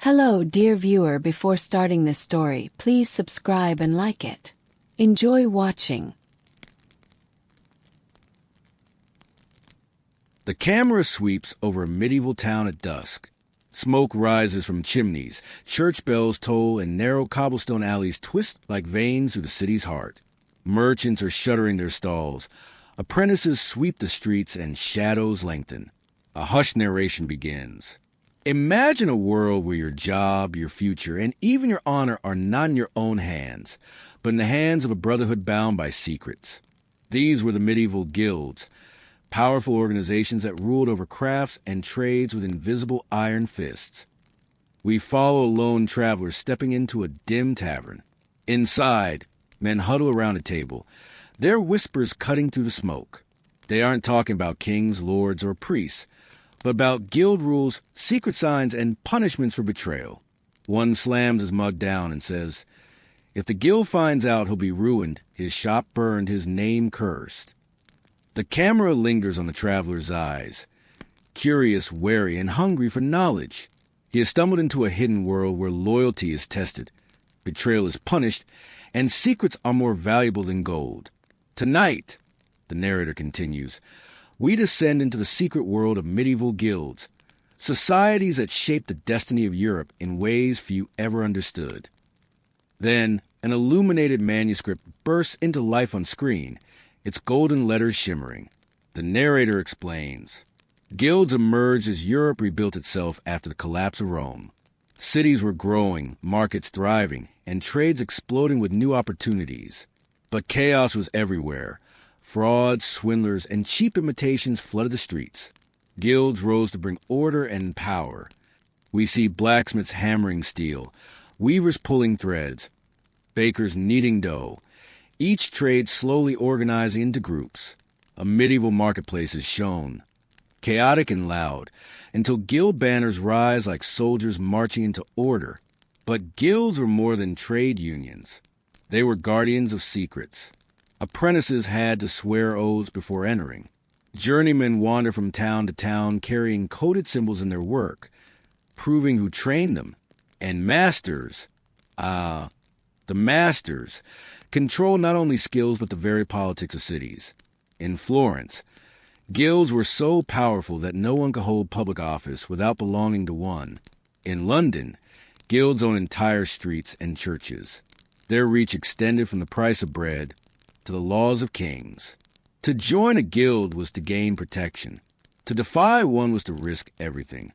Hello, dear viewer. Before starting this story, please subscribe and like it. Enjoy watching. The camera sweeps over a medieval town at dusk. Smoke rises from chimneys, church bells toll, and narrow cobblestone alleys twist like veins through the city's heart. Merchants are shuttering their stalls. Apprentices sweep the streets, and shadows lengthen. A hushed narration begins. Imagine a world where your job, your future, and even your honor are not in your own hands, but in the hands of a brotherhood bound by secrets. These were the medieval guilds, powerful organizations that ruled over crafts and trades with invisible iron fists. We follow a lone traveler stepping into a dim tavern. Inside, men huddle around a table, their whispers cutting through the smoke. They aren't talking about kings, lords, or priests, but about guild rules, secret signs, and punishments for betrayal. One slams his mug down and says, "If the guild finds out, he'll be ruined, his shop burned, his name cursed." The camera lingers on the traveler's eyes, curious, wary, and hungry for knowledge. He has stumbled into a hidden world where loyalty is tested, betrayal is punished, and secrets are more valuable than gold. Tonight, the narrator continues, we descend into the secret world of medieval guilds, societies that shaped the destiny of Europe in ways few ever understood. Then, an illuminated manuscript bursts into life on screen, its golden letters shimmering. The narrator explains, guilds emerged as Europe rebuilt itself after the collapse of Rome. Cities were growing, markets thriving, and trades exploding with new opportunities. But chaos was everywhere. Frauds, swindlers, and cheap imitations flooded the streets. Guilds rose to bring order and power. We see blacksmiths hammering steel, weavers pulling threads, bakers kneading dough, each trade slowly organizing into groups. A medieval marketplace is shown, chaotic and loud, until guild banners rise like soldiers marching into order. But guilds were more than trade unions. They were guardians of secrets. Apprentices had to swear oaths before entering. Journeymen wander from town to town carrying coded symbols in their work, proving who trained them. And masters, the masters, control not only skills but the very politics of cities. In Florence, guilds were so powerful that no one could hold public office without belonging to one. In London, guilds owned entire streets and churches. Their reach extended from the price of bread to the laws of kings. To join a guild was to gain protection. To defy one was to risk everything.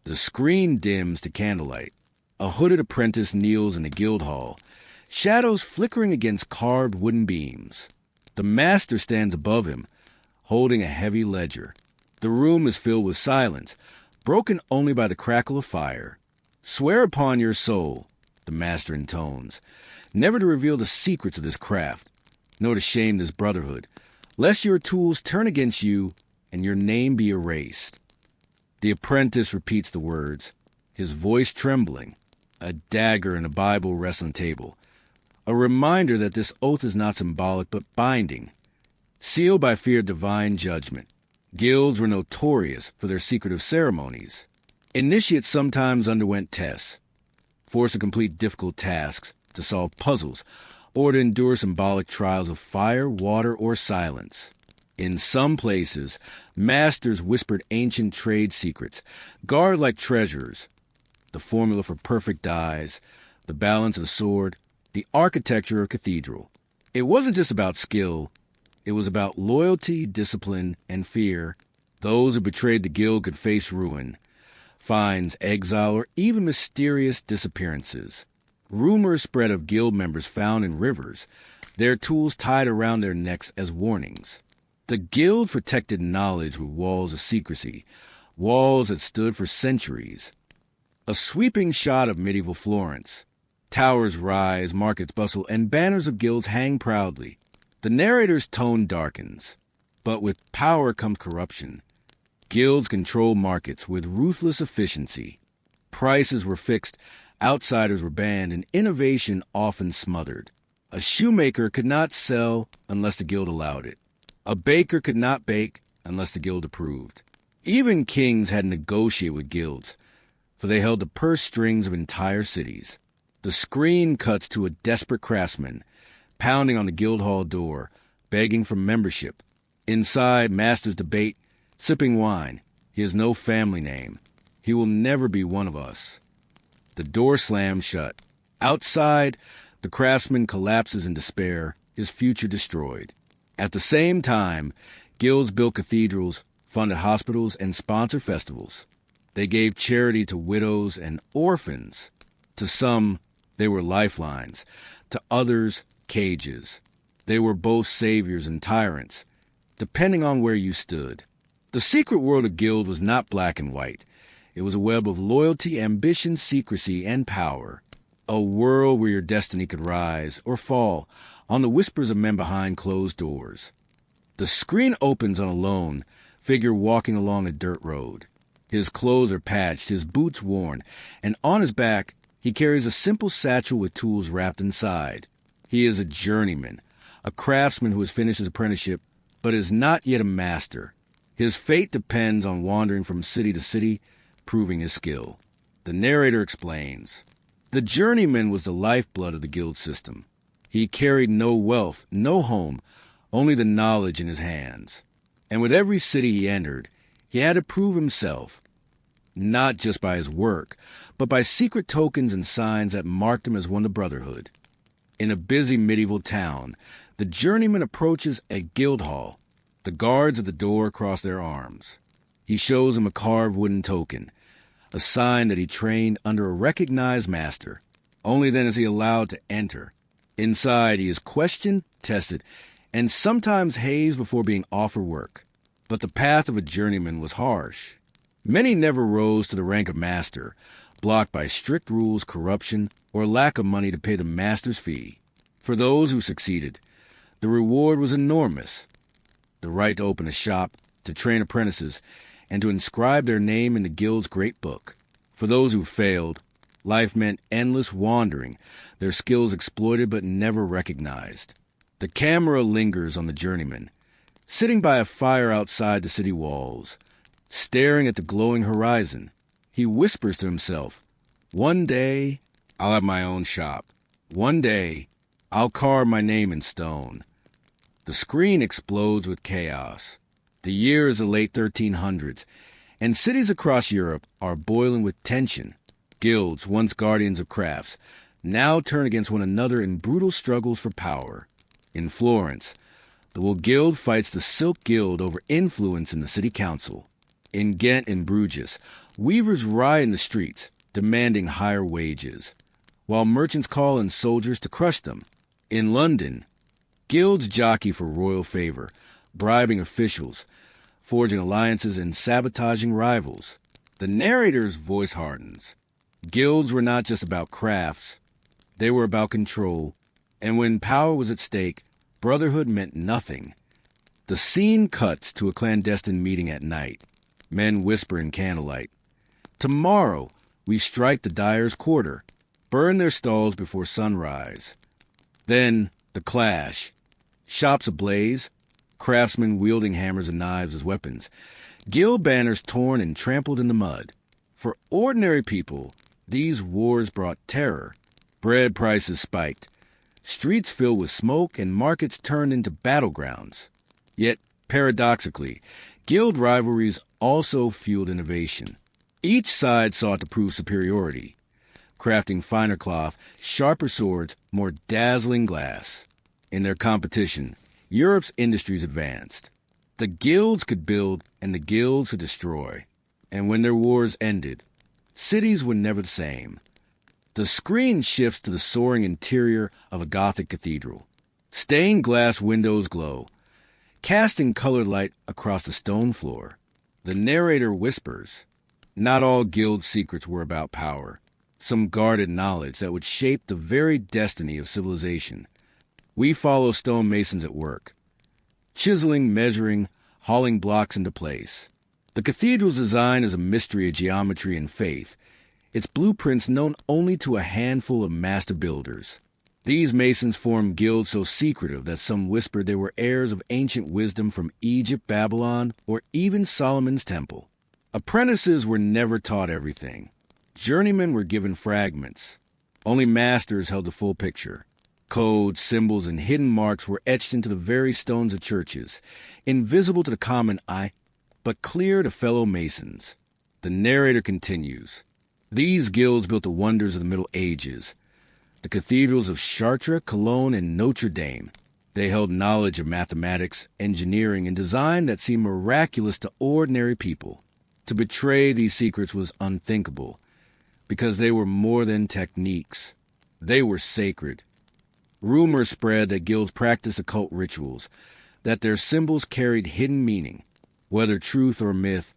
The screen dims to candlelight. A hooded apprentice kneels in the guild hall, shadows flickering against carved wooden beams. The master stands above him, holding a heavy ledger. The room is filled with silence, broken only by the crackle of fire. "Swear upon your soul," the master intones, "never to reveal the secrets of this craft, nor to shame this brotherhood, lest your tools turn against you and your name be erased." The apprentice repeats the words, his voice trembling. A dagger and a Bible rest on the table, a reminder that this oath is not symbolic but binding, sealed by fear of divine judgment. Guilds were notorious for their secretive ceremonies. Initiates sometimes underwent tests, forced to complete difficult tasks, to solve puzzles, or to endure symbolic trials of fire, water, or silence. In some places, masters whispered ancient trade secrets, guarded like treasures. The formula for perfect dyes, the balance of the sword, the architecture of a cathedral. It wasn't just about skill. It was about loyalty, discipline, and fear. Those who betrayed the guild could face ruin, fines, exile, or even mysterious disappearances. Rumors spread of guild members found in rivers, their tools tied around their necks as warnings. The guild protected knowledge with walls of secrecy, walls that stood for centuries. A sweeping shot of medieval Florence. Towers rise, markets bustle, and banners of guilds hang proudly. The narrator's tone darkens. But with power comes corruption. Guilds controlled markets with ruthless efficiency. Prices were fixed, outsiders were banned, and innovation often smothered. A shoemaker could not sell unless the guild allowed it. A baker could not bake unless the guild approved. Even kings had to negotiate with guilds. for they held the purse strings of entire cities. The screen cuts to a desperate craftsman, pounding on the guild hall door, begging for membership. Inside, masters debate, sipping wine. He has no family name. He will never be one of us. The door slams shut. Outside, the craftsman collapses in despair, his future destroyed. At the same time, guilds built cathedrals, funded hospitals, and sponsored festivals. They gave charity to widows and orphans. To some, they were lifelines. To others, cages. They were both saviors and tyrants, depending on where you stood. The secret world of guild was not black and white. It was a web of loyalty, ambition, secrecy, and power. A world where your destiny could rise or fall on the whispers of men behind closed doors. The screen opens on a lone figure walking along a dirt road. His clothes are patched, his boots worn, and on his back he carries a simple satchel with tools wrapped inside. He is a journeyman, a craftsman who has finished his apprenticeship but is not yet a master. His fate depends on wandering from city to city, proving his skill. The narrator explains, the journeyman was the lifeblood of the guild system. He carried no wealth, no home, only the knowledge in his hands. And with every city he entered, he had to prove himself, not just by his work, but by secret tokens and signs that marked him as one of the brotherhood. In a busy medieval town, the journeyman approaches a guild hall. The guards at the door cross their arms. He shows him a carved wooden token, a sign that he trained under a recognized master. Only then is he allowed to enter. Inside, he is questioned, tested, and sometimes hazed before being offered work. But the path of a journeyman was harsh. Many never rose to the rank of master, blocked by strict rules, corruption, or lack of money to pay the master's fee. For those who succeeded, the reward was enormous. The right to open a shop, to train apprentices, and to inscribe their name in the guild's great book. For those who failed, life meant endless wandering, their skills exploited but never recognized. The camera lingers on the journeyman, sitting by a fire outside the city walls, staring at the glowing horizon. He whispers to himself, one day, I'll have my own shop. One day, I'll carve my name in stone. The screen explodes with chaos. The year is the late 1300s, and cities across Europe are boiling with tension. Guilds, once guardians of crafts, now turn against one another in brutal struggles for power. In Florence, the Wool Guild fights the Silk Guild over influence in the city council. In Ghent and Bruges, weavers riot in the streets, demanding higher wages, while merchants call in soldiers to crush them. In London, guilds jockey for royal favor, bribing officials, forging alliances, and sabotaging rivals. The narrator's voice hardens. Guilds were not just about crafts. They were about control, and when power was at stake, brotherhood meant nothing. The scene cuts to a clandestine meeting at night. Men whisper in candlelight. Tomorrow, we strike the dyer's quarter, burn their stalls before sunrise. Then, the clash. Shops ablaze, craftsmen wielding hammers and knives as weapons, guild banners torn and trampled in the mud. For ordinary people, these wars brought terror. Bread prices spiked, streets filled with smoke, and markets turned into battlegrounds. Yet, paradoxically, guild rivalries also fueled innovation. Each side sought to prove superiority, crafting finer cloth, sharper swords, more dazzling glass. In their competition, Europe's industries advanced. The guilds could build and the guilds could destroy. And when their wars ended, cities were never the same. The screen shifts to the soaring interior of a Gothic cathedral. Stained glass windows glow, casting colored light across the stone floor. The narrator whispers, not all guild secrets were about power. Some guarded knowledge that would shape the very destiny of civilization. We follow stonemasons at work, chiseling, measuring, hauling blocks into place. The cathedral's design is a mystery of geometry and faith, its blueprints known only to a handful of master builders. These masons formed guilds so secretive that some whispered they were heirs of ancient wisdom from Egypt, Babylon, or even Solomon's temple. Apprentices were never taught everything, Journeymen were given fragments. Only masters held the full picture. Codes, symbols, and hidden marks were etched into the very stones of churches, invisible to the common eye, but clear to fellow masons. The narrator continues. These guilds built the wonders of the Middle Ages, the cathedrals of Chartres, Cologne, and Notre Dame. They held knowledge of mathematics, engineering, and design that seemed miraculous to ordinary people. To betray these secrets was unthinkable, because they were more than techniques. They were sacred. Rumors spread that guilds practiced occult rituals, that their symbols carried hidden meaning. Whether truth or myth,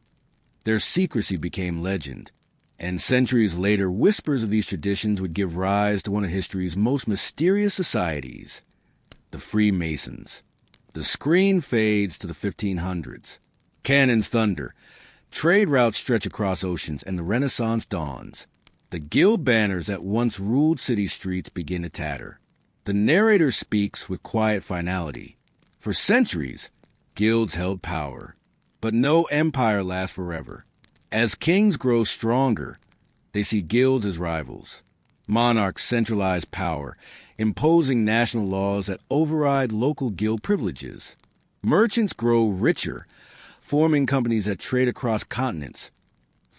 their secrecy became legend. And centuries later, whispers of these traditions would give rise to one of history's most mysterious societies, the Freemasons. The screen fades to the 1500s. Cannons thunder. Trade routes stretch across oceans, and the Renaissance dawns. The guild banners that once ruled city streets begin to tatter. The narrator speaks with quiet finality. For centuries, guilds held power. But no empire lasts forever. As kings grow stronger, they see guilds as rivals. Monarchs centralize power, imposing national laws that override local guild privileges. Merchants grow richer, forming companies that trade across continents,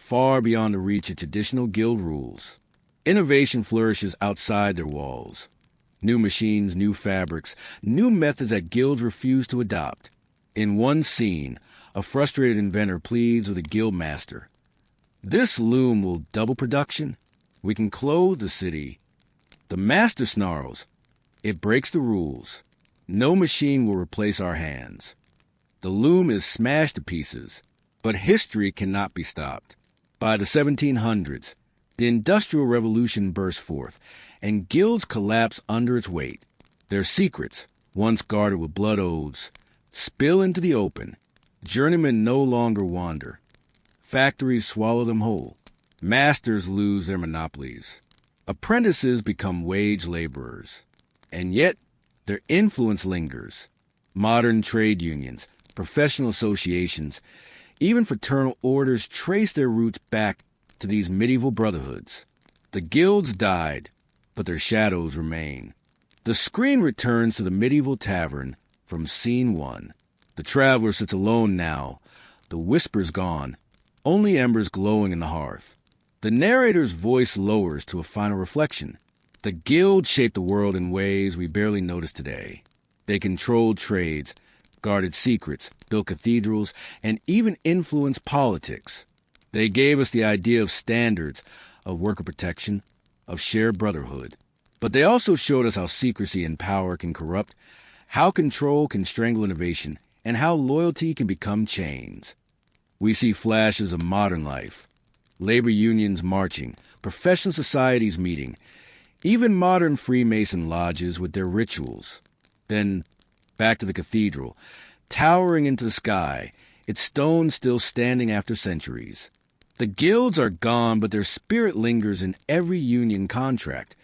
far beyond the reach of traditional guild rules. Innovation flourishes outside their walls. New machines, new fabrics, new methods that guilds refuse to adopt. In one scene, a frustrated inventor pleads with a guild master. This loom will double production. We can clothe the city. The master snarls. It breaks the rules. No machine will replace our hands. The loom is smashed to pieces, but history cannot be stopped. By the 1700s, the Industrial Revolution burst forth, and guilds collapse under its weight. Their secrets, once guarded with blood oaths, spill into the open. Journeymen no longer wander. Factories swallow them whole. Masters lose their monopolies. Apprentices become wage laborers. And yet, their influence lingers. Modern trade unions, professional associations, even fraternal orders trace their roots back to these medieval brotherhoods. The guilds died, but their shadows remain. The screen returns to the medieval tavern from scene one. The traveler sits alone now, the whispers gone, only embers glowing in the hearth. The narrator's voice lowers to a final reflection. The guild shaped the world in ways we barely notice today. They controlled trades, guarded secrets, built cathedrals, and even influenced politics. They gave us the idea of standards, of worker protection, of shared brotherhood. But they also showed us how secrecy and power can corrupt, how control can strangle innovation, and how loyalty can become chains. We see flashes of modern life. Labor unions marching, professional societies meeting, even modern Freemason lodges with their rituals. Then, back to the cathedral, towering into the sky, its stone still standing after centuries. The guilds are gone, but their spirit lingers in every union contract,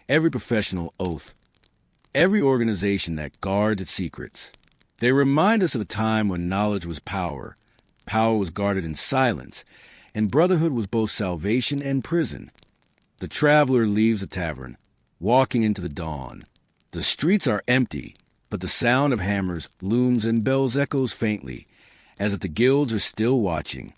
every professional oath, every organization that guards its secrets. They remind us of a time when knowledge was power, power was guarded in silence, and brotherhood was both salvation and prison. The traveler leaves the tavern, walking into the dawn. The streets are empty, but the sound of hammers looms and bells echoes faintly, as if the guilds are still watching.